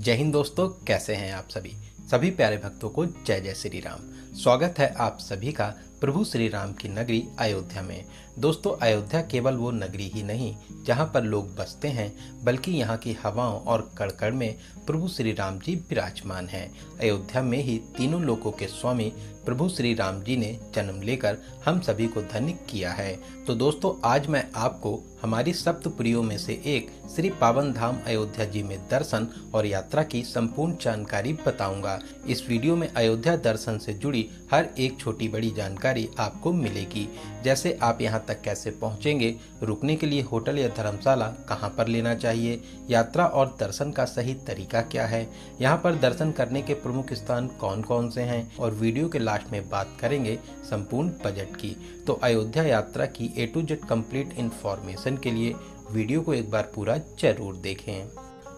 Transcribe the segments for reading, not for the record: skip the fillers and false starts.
जय हिंद दोस्तों, कैसे हैं आप सभी। सभी प्यारे भक्तों को जय जय श्री राम। स्वागत है आप सभी का प्रभु श्री राम की नगरी अयोध्या में। दोस्तों, अयोध्या केवल वो नगरी ही नहीं जहां पर लोग बसते हैं, बल्कि यहाँ की हवाओं और कड़कड़ में प्रभु श्री राम जी विराजमान हैं। अयोध्या में ही तीनों लोकों के स्वामी प्रभु श्री राम जी ने जन्म लेकर हम सभी को धन्य किया है। तो दोस्तों, आज मैं आपको हमारी सप्तपुरियों में से एक श्री पावन धाम अयोध्या जी में दर्शन और यात्रा की संपूर्ण जानकारी बताऊंगा। इस वीडियो में अयोध्या दर्शन से जुड़ी हर एक छोटी बड़ी जानकारी आपको मिलेगी, जैसे आप यहां तक कैसे पहुंचेंगे, रुकने के लिए होटल या धर्मशाला कहां पर लेना चाहिए, यात्रा और दर्शन का सही तरीका क्या है, यहां पर दर्शन करने के प्रमुख स्थान कौन कौन से हैं, और वीडियो के लास्ट में बात करेंगे संपूर्ण बजट की। तो अयोध्या यात्रा की A to Z complete information के लिए वीडियो को एक बार पूरा जरूर देखें।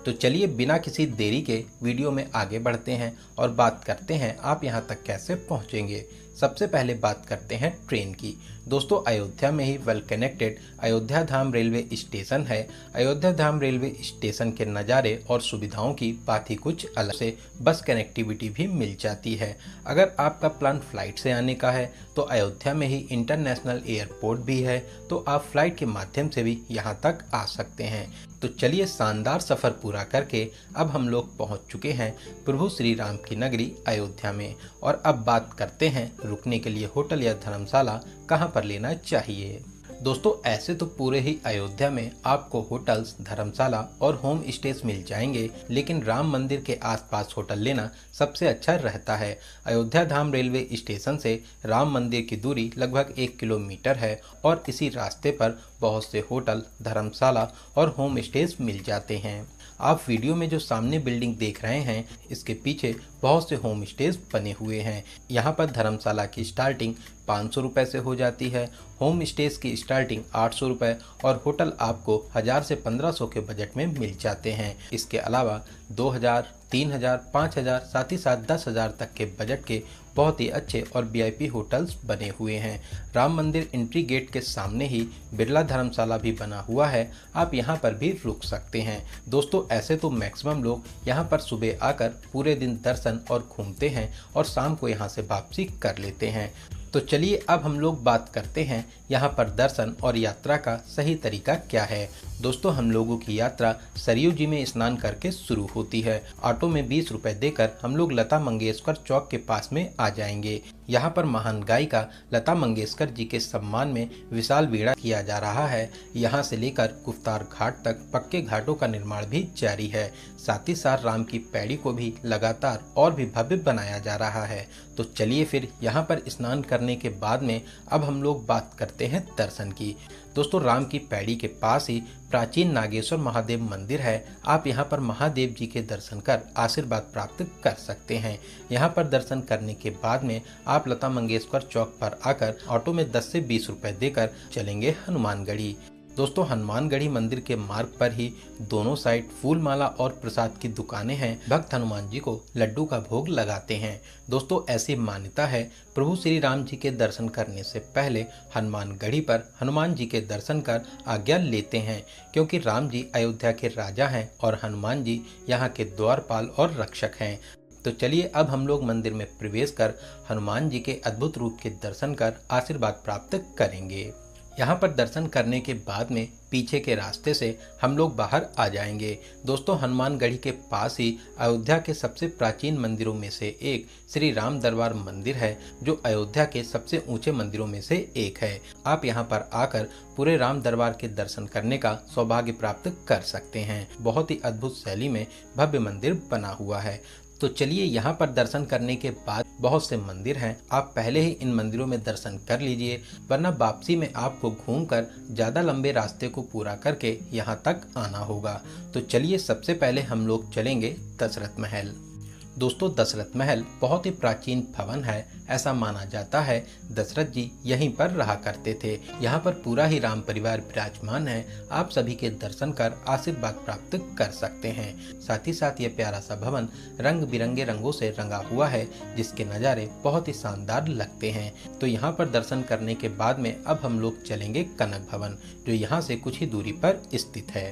तो चलिए बिना किसी देरी के वीडियो में आगे बढ़ते हैं और बात करते हैं आप यहाँ तक कैसे पहुँचेंगे। सबसे पहले बात करते हैं ट्रेन की। दोस्तों, अयोध्या में ही वेल कनेक्टेड अयोध्या धाम रेलवे स्टेशन है। अयोध्या धाम रेलवे स्टेशन के नज़ारे और सुविधाओं की बात ही कुछ अलग से बस कनेक्टिविटी भी मिल जाती है। अगर आपका प्लान फ्लाइट से आने का है तो अयोध्या में ही इंटरनेशनल एयरपोर्ट भी है, तो आप फ्लाइट के माध्यम से भी यहाँ तक आ सकते हैं। तो चलिए, शानदार सफ़र पूरा करके अब हम लोग पहुँच चुके हैं प्रभु श्री राम की नगरी अयोध्या में। और अब बात करते हैं रुकने के लिए होटल या धर्मशाला कहाँ पर लेना चाहिए। दोस्तों, ऐसे तो पूरे ही अयोध्या में आपको होटल्स, धर्मशाला और होम स्टेज मिल जाएंगे, लेकिन राम मंदिर के आसपास होटल लेना सबसे अच्छा रहता है। अयोध्या धाम रेलवे स्टेशन से राम मंदिर की दूरी लगभग 1 किलोमीटर है और इसी रास्ते पर बहुत से होटल, धर्मशाला और होम स्टेज मिल जाते हैं। आप वीडियो में जो सामने बिल्डिंग देख रहे हैं, इसके पीछे बहुत से होम स्टेज बने हुए हैं। यहाँ पर धर्मशाला की स्टार्टिंग 500 रुपये से हो जाती है, होम स्टेज की स्टार्टिंग 800 रुपये और होटल आपको 1000 से 1500 के बजट में मिल जाते हैं। इसके अलावा 2000, 3000, 5000, साथ ही साथ 10,000 तक के बजट के बहुत ही अच्छे और VIP होटल्स बने हुए हैं। राम मंदिर एंट्री गेट के सामने ही बिरला धर्मशाला भी बना हुआ है, आप यहां पर भी रुक सकते हैं। दोस्तों, ऐसे तो मैक्सिमम लोग यहां पर सुबह आकर पूरे दिन दर्शन और घूमते हैं और शाम को यहां से वापसी कर लेते हैं। तो चलिए, अब हम लोग बात करते हैं यहाँ पर दर्शन और यात्रा का सही तरीका क्या है। दोस्तों, हम लोगों की यात्रा सरयू जी में स्नान करके शुरू होती है। ऑटो में 20 रुपये देकर हम लोग लता मंगेशकर चौक के पास में आ जाएंगे। यहाँ पर महान गायिका लता मंगेशकर जी के सम्मान में विशाल वीड़ा किया जा रहा है। यहाँ से लेकर गुफ्तार घाट तक पक्के घाटों का निर्माण भी जारी है। साथ ही साथ राम की पैड़ी को भी लगातार और भी भव्य बनाया जा रहा है। तो चलिए फिर यहाँ पर स्नान करने के बाद में अब हम लोग बात करते हैं दर्शन की। दोस्तों, राम की पैड़ी के पास ही प्राचीन नागेश्वर महादेव मंदिर है। आप यहाँ पर महादेव जी के दर्शन कर आशीर्वाद प्राप्त कर सकते हैं। यहाँ पर दर्शन करने के बाद में आप लता मंगेशकर चौक पर आकर ऑटो में 10 से 20 रुपये देकर चलेंगे हनुमानगढ़ी। दोस्तों, हनुमानगढ़ी मंदिर के मार्ग पर ही दोनों साइड फूल माला और प्रसाद की दुकानें हैं। भक्त हनुमान जी को लड्डू का भोग लगाते हैं। दोस्तों, ऐसी मान्यता है, प्रभु श्री राम जी के दर्शन करने से पहले हनुमानगढ़ी पर हनुमान जी के दर्शन कर आज्ञा लेते हैं, क्योंकि राम जी अयोध्या के राजा हैं और हनुमान जी यहाँ के द्वारपाल और रक्षक हैं। तो चलिए, अब हम लोग मंदिर में प्रवेश कर हनुमान जी के अद्भुत रूप के दर्शन कर आशीर्वाद प्राप्त करेंगे। यहाँ पर दर्शन करने के बाद में पीछे के रास्ते से हम लोग बाहर आ जाएंगे। दोस्तों, हनुमानगढ़ी के पास ही अयोध्या के सबसे प्राचीन मंदिरों में से एक श्री राम दरबार मंदिर है, जो अयोध्या के सबसे ऊंचे मंदिरों में से एक है। आप यहाँ पर आकर पूरे राम दरबार के दर्शन करने का सौभाग्य प्राप्त कर सकते हैं। बहुत ही अद्भुत शैली में भव्य मंदिर बना हुआ है। तो चलिए, यहाँ पर दर्शन करने के बाद बहुत से मंदिर हैं, आप पहले ही इन मंदिरों में दर्शन कर लीजिए, वरना वापसी में आपको घूमकर ज़्यादा लंबे रास्ते को पूरा करके यहाँ तक आना होगा। तो चलिए, सबसे पहले हम लोग चलेंगे दशरथ महल। दोस्तों, दशरथ महल बहुत ही प्राचीन भवन है। ऐसा माना जाता है दशरथ जी यहीं पर रहा करते थे। यहाँ पर पूरा ही राम परिवार विराजमान है। आप सभी के दर्शन कर आशीर्वाद प्राप्त कर सकते हैं। साथ ही साथ ये प्यारा सा भवन रंग बिरंगे रंगों से रंगा हुआ है, जिसके नज़ारे बहुत ही शानदार लगते हैं। तो यहाँ पर दर्शन करने के बाद में अब हम लोग चलेंगे कनक भवन, जो यहाँ से कुछ ही दूरी पर स्थित है।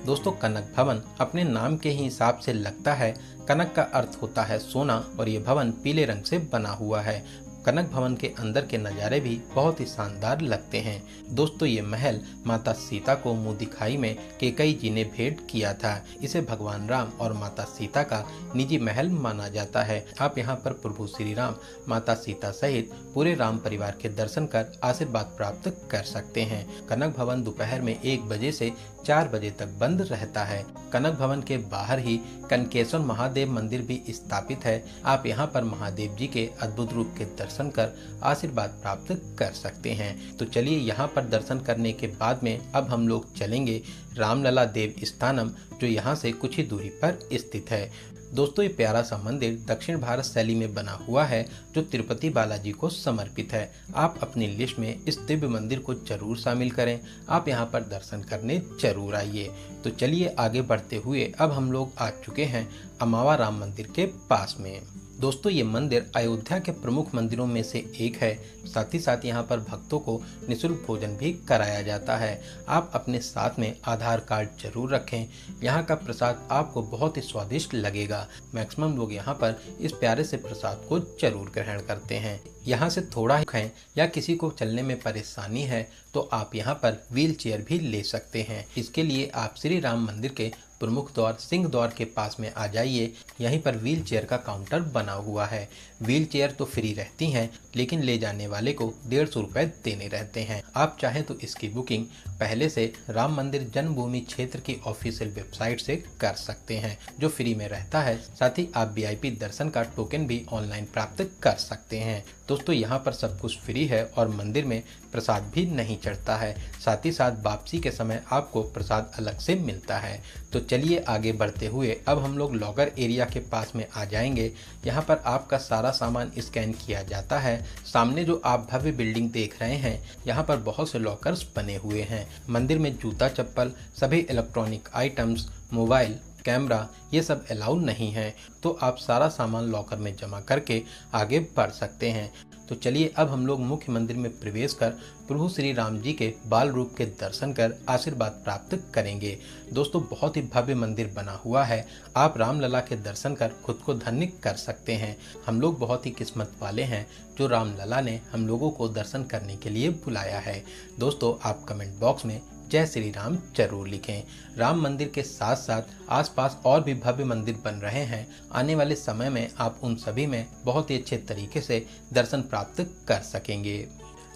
दोस्तों कनक भवन अपने नाम के ही हिसाब से लगता है। कनक का अर्थ होता है सोना और ये भवन पीले रंग से बना हुआ है। कनक भवन के अंदर के नज़ारे भी बहुत ही शानदार लगते हैं। दोस्तों ये महल माता सीता को मुंह दिखाई में कैकेयी जी ने भेंट किया था। इसे भगवान राम और माता सीता का निजी महल माना जाता है। आप यहाँ पर प्रभु श्री राम, माता सीता सहित पूरे राम परिवार के दर्शन कर आशीर्वाद प्राप्त कर सकते हैं। कनक भवन दोपहर में 1 बजे से 4 बजे तक बंद रहता है। कनक भवन के बाहर ही कनकेश्वर महादेव मंदिर भी स्थापित है। आप यहाँ पर महादेव जी के अद्भुत रूप के दर्शन कर आशीर्वाद प्राप्त कर सकते हैं। तो चलिए यहाँ पर दर्शन करने के बाद में अब हम लोग चलेंगे रामलला देव स्थानम, जो यहाँ से कुछ ही दूरी पर स्थित है। दोस्तों ये प्यारा सा मंदिर दक्षिण भारत शैली में बना हुआ है, जो तिरुपति बालाजी को समर्पित है। आप अपनी लिस्ट में इस दिव्य मंदिर को जरूर शामिल करें। आप यहाँ पर दर्शन करने जरूर आइए। तो चलिए आगे बढ़ते हुए अब हम लोग आ चुके हैं अमावा राम मंदिर के पास में। दोस्तों ये मंदिर अयोध्या के प्रमुख मंदिरों में से एक है। साथ ही साथ यहाँ पर भक्तों को निःशुल्क भोजन भी कराया जाता है। आप अपने साथ में आधार कार्ड जरूर रखें। यहाँ का प्रसाद आपको बहुत ही स्वादिष्ट लगेगा। मैक्सिमम लोग यहाँ पर इस प्यारे से प्रसाद को जरूर ग्रहण करते हैं। यहाँ से थोड़ा ही खाएं या किसी को चलने में परेशानी है तो आप यहाँ पर व्हील चेयर भी ले सकते हैं। इसके लिए आप श्री राम मंदिर के प्रमुख द्वार सिंह द्वार के पास में आ जाइए। यहीं पर व्हील चेयर का काउंटर बना हुआ है। व्हील चेयर तो फ्री रहती हैं, लेकिन ले जाने वाले को 150 रुपए देने रहते हैं। आप चाहें तो इसकी बुकिंग पहले से राम मंदिर जन्मभूमि क्षेत्र की ऑफिशियल वेबसाइट से कर सकते हैं, जो फ्री में रहता है। साथ ही आप VIP दर्शन का टोकन भी ऑनलाइन प्राप्त कर सकते हैं। दोस्तों यहाँ पर सब कुछ फ्री है और मंदिर में प्रसाद भी नहीं चढ़ता है। साथ ही साथ वापसी के समय आपको प्रसाद अलग से मिलता है। तो चलिए आगे बढ़ते हुए अब हम लोग लॉकर एरिया के पास में आ जाएंगे। यहाँ पर आपका सारा सामान स्कैन किया जाता है। सामने जो आप भव्य बिल्डिंग देख रहे हैं, यहाँ पर बहुत से लॉकर्स बने हुए हैं। मंदिर में जूता चप्पल, सभी इलेक्ट्रॉनिक आइटम्स, मोबाइल, कैमरा ये सब अलाउ नहीं है। तो आप सारा सामान लॉकर में जमा करके आगे बढ़ सकते हैं। तो चलिए अब हम लोग मुख्य मंदिर में प्रवेश कर प्रभु श्री राम जी के बाल रूप के दर्शन कर आशीर्वाद प्राप्त करेंगे। दोस्तों बहुत ही भव्य मंदिर बना हुआ है। आप रामलला के दर्शन कर खुद को धन्य कर सकते हैं। हम लोग बहुत ही किस्मत वाले हैं जो रामलला ने हम लोगों को दर्शन करने के लिए बुलाया है। दोस्तों आप कमेंट बॉक्स में जय श्री राम जरूर लिखें। राम मंदिर के साथ साथ आसपास और भी भव्य मंदिर बन रहे हैं। आने वाले समय में आप उन सभी में बहुत ही अच्छे तरीके से दर्शन प्राप्त कर सकेंगे।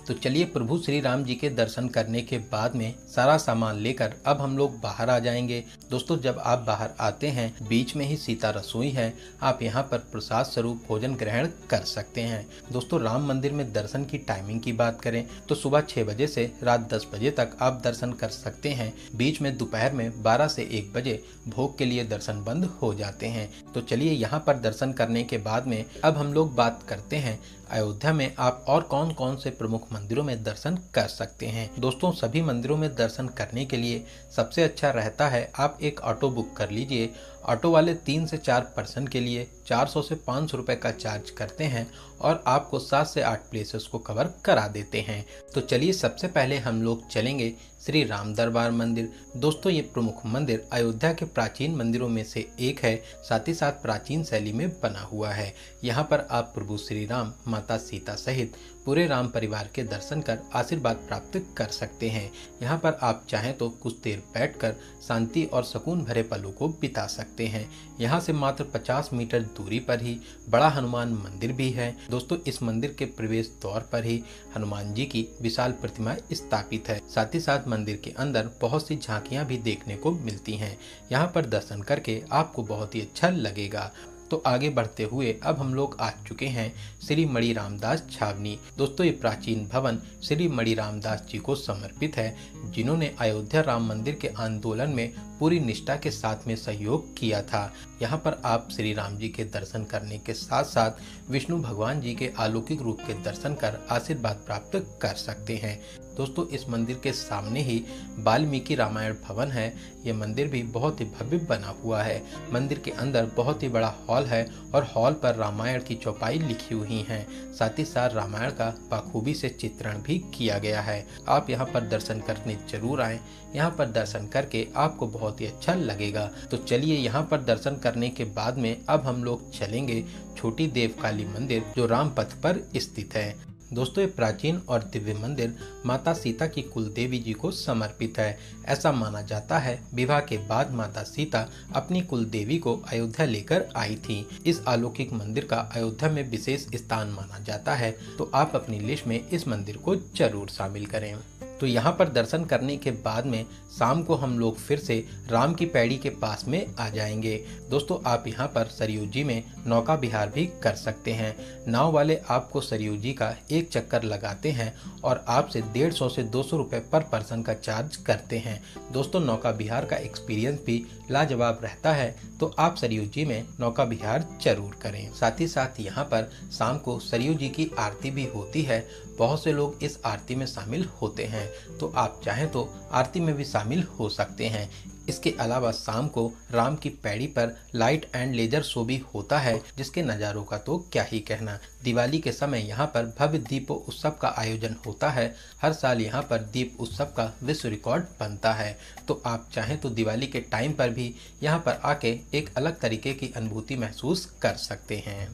तो चलिए प्रभु श्री राम जी के दर्शन करने के बाद में सारा सामान लेकर अब हम लोग बाहर आ जाएंगे। दोस्तों जब आप बाहर आते हैं, बीच में ही सीता रसोई है। आप यहाँ पर प्रसाद स्वरूप भोजन ग्रहण कर सकते हैं। दोस्तों राम मंदिर में दर्शन की टाइमिंग की बात करें तो सुबह 6 बजे से रात 10 बजे तक आप दर्शन कर सकते हैं। बीच में दोपहर में 12 से 1 बजे भोग के लिए दर्शन बंद हो जाते हैं। तो चलिए यहाँ पर दर्शन करने के बाद में अब हम लोग बात करते हैं अयोध्या में आप और कौन कौन से प्रमुख मंदिरों में दर्शन कर सकते हैं। दोस्तों सभी मंदिरों में दर्शन करने के लिए सबसे अच्छा रहता है आप एक ऑटो बुक कर लीजिए। ऑटो वाले 3 से 4 पर्सन के लिए 400 से 500 रुपए का चार्ज करते हैं और आपको 7 से 8 प्लेसेस को कवर करा देते हैं। तो चलिए सबसे पहले हम लोग चलेंगे श्री राम दरबार मंदिर। दोस्तों ये प्रमुख मंदिर अयोध्या के प्राचीन मंदिरों में से एक है। साथ ही साथ प्राचीन शैली में बना हुआ है। यहाँ पर आप प्रभु श्री राम, माता सीता सहित पूरे राम परिवार के दर्शन कर आशीर्वाद प्राप्त कर सकते हैं। यहाँ पर आप चाहें तो कुछ देर बैठकर शांति और सुकून भरे पलों को बिता सकते हैं। यहाँ से मात्र 50 मीटर दूरी पर ही बड़ा हनुमान मंदिर भी है। दोस्तों इस मंदिर के प्रवेश द्वार पर ही हनुमान जी की विशाल प्रतिमा स्थापित है। साथ ही साथ मंदिर के अंदर बहुत सी झांकियां भी देखने को मिलती हैं। यहाँ पर दर्शन करके आपको बहुत ही अच्छा लगेगा। तो आगे बढ़ते हुए अब हम लोग आ चुके हैं श्री मणि रामदास छावनी। दोस्तों ये प्राचीन भवन श्री मणि रामदास जी को समर्पित है, जिन्होंने अयोध्या राम मंदिर के आंदोलन में पूरी निष्ठा के साथ में सहयोग किया था। यहाँ पर आप श्री राम जी के दर्शन करने के साथ साथ विष्णु भगवान जी के अलौकिक रूप के दर्शन कर आशीर्वाद प्राप्त कर सकते हैं। दोस्तों इस मंदिर के सामने ही वाल्मीकि रामायण भवन है। यह मंदिर भी बहुत ही भव्य बना हुआ है। मंदिर के अंदर बहुत ही बड़ा हॉल है और हॉल पर रामायण की चौपाई लिखी हुई है। साथ ही साथ रामायण का बखूबी से चित्रण भी किया गया है। आप यहाँ पर दर्शन करने जरूर आए। यहाँ पर दर्शन करके आपको बहुत बहुत ही अच्छा लगेगा। तो चलिए यहाँ पर दर्शन करने के बाद में अब हम लोग चलेंगे छोटी देवकाली मंदिर, जो राम पथ पर स्थित है। दोस्तों, ये प्राचीन और दिव्य मंदिर माता सीता की कुल देवी जी को समर्पित है। ऐसा माना जाता है विवाह के बाद माता सीता अपनी कुल देवी को अयोध्या लेकर आई थी। इस अलौकिक मंदिर का अयोध्या में विशेष स्थान माना जाता है, तो आप अपनी लिस्ट में इस मंदिर को जरूर शामिल करें। तो यहाँ पर दर्शन करने के बाद में शाम को हम लोग फिर से राम की पैड़ी के पास में आ जाएंगे। दोस्तों, आप यहाँ पर सरयू जी में नौका विहार भी कर सकते हैं। नाव वाले आपको सरयू जी का एक चक्कर लगाते हैं और आपसे 150 से 200 रुपये पर पर्सन का चार्ज करते हैं। दोस्तों, नौका विहार का एक्सपीरियंस भी लाजवाब रहता है, तो आप सरयू जी में नौका विहार जरूर करें। साथ ही साथ यहाँ पर शाम को सरयू जी की आरती भी होती है। बहुत से लोग इस आरती में शामिल होते हैं, तो आप चाहें तो आरती में भी शामिल हो सकते हैं। इसके अलावा शाम को राम की पैड़ी पर लाइट एंड लेजर शो भी होता है, जिसके नज़ारों का तो क्या ही कहना। दिवाली के समय यहाँ पर भव्य दीप उत्सव का आयोजन होता है। हर साल यहाँ पर दीप उत्सव का विश्व रिकॉर्ड बनता है, तो आप चाहें तो दिवाली के टाइम पर भी यहाँ पर आके एक अलग तरीके की अनुभूति महसूस कर सकते हैं।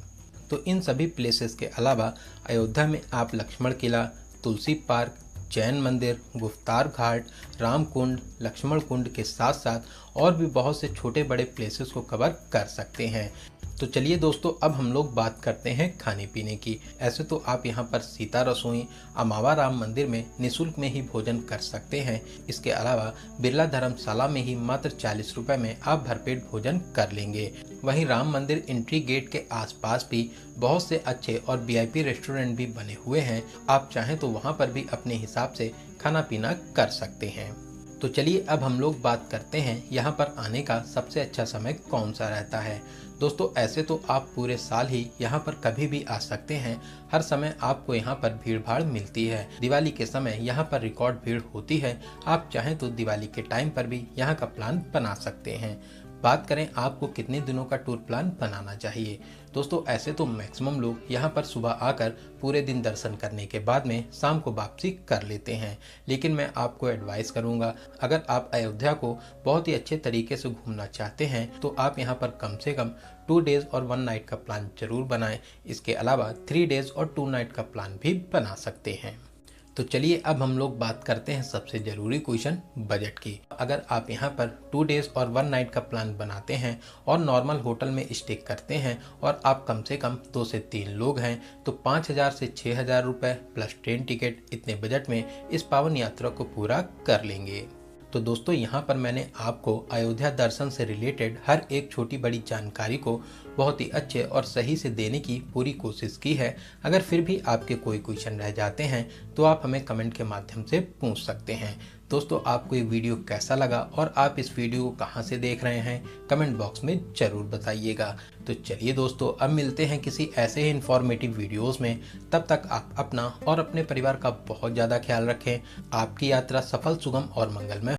तो इन सभी प्लेसेस के अलावा अयोध्या में आप लक्ष्मण किला, तुलसी पार्क, जैन मंदिर, गुफ्तार घाट, राम कुंड, लक्ष्मण कुंड के साथ साथ और भी बहुत से छोटे बड़े प्लेसेस को कवर कर सकते हैं। तो चलिए दोस्तों, अब हम लोग बात करते हैं खाने पीने की। ऐसे तो आप यहाँ पर सीता रसोई, अमावा राम मंदिर में निःशुल्क में ही भोजन कर सकते हैं। इसके अलावा बिरला धर्मशाला में ही मात्र 40 रुपये में आप भरपेट भोजन कर लेंगे। वहीं राम मंदिर एंट्री गेट के आसपास भी बहुत से अच्छे और VIP रेस्टोरेंट भी बने हुए हैं। आप चाहें तो वहाँ पर भी अपने हिसाब से खाना पीना कर सकते हैं। तो चलिए अब हम लोग बात करते हैं यहाँ पर आने का सबसे अच्छा समय कौन सा रहता है। दोस्तों, ऐसे तो आप पूरे साल ही यहाँ पर कभी भी आ सकते हैं। हर समय आपको यहाँ पर भीड़ भाड़ मिलती है। दिवाली के समय यहाँ पर रिकॉर्ड भीड़ होती है। आप चाहें तो दिवाली के टाइम पर भी यहाँ का प्लान बना सकते हैं। बात करें आपको कितने दिनों का टूर प्लान बनाना चाहिए। दोस्तों, ऐसे तो मैक्सिमम लोग यहाँ पर सुबह आकर पूरे दिन दर्शन करने के बाद में शाम को वापसी कर लेते हैं, लेकिन मैं आपको एडवाइस करूँगा, अगर आप अयोध्या को बहुत ही अच्छे तरीके से घूमना चाहते हैं तो आप यहाँ पर कम से कम 2 डेज और 1 नाइट का प्लान जरूर बनाएं। इसके अलावा 3 डेज और 2 नाइट का प्लान भी बना सकते हैं। तो चलिए अब हम लोग बात करते हैं सबसे ज़रूरी क्वेश्चन, बजट की। अगर आप यहाँ पर 2 डेज और 1 नाइट का प्लान बनाते हैं और नॉर्मल होटल में स्टे करते हैं और आप कम से कम 2 से 3 लोग हैं, तो 5,000 से 6,000 रुपये प्लस ट्रेन टिकट, इतने बजट में इस पावन यात्रा को पूरा कर लेंगे। तो दोस्तों, यहाँ पर मैंने आपको अयोध्या दर्शन से रिलेटेड हर एक छोटी बड़ी जानकारी को बहुत ही अच्छे और सही से देने की पूरी कोशिश की है। अगर फिर भी आपके कोई क्वेश्चन रह जाते हैं तो आप हमें कमेंट के माध्यम से पूछ सकते हैं। दोस्तों, आपको ये वीडियो कैसा लगा और आप इस वीडियो को कहाँ से देख रहे हैं, कमेंट बॉक्स में ज़रूर बताइएगा। तो चलिए दोस्तों, अब मिलते हैं किसी ऐसे ही इन्फॉर्मेटिव वीडियोस में। तब तक आप अपना और अपने परिवार का बहुत ज़्यादा ख्याल रखें। आपकी यात्रा सफल, सुगम और मंगलमय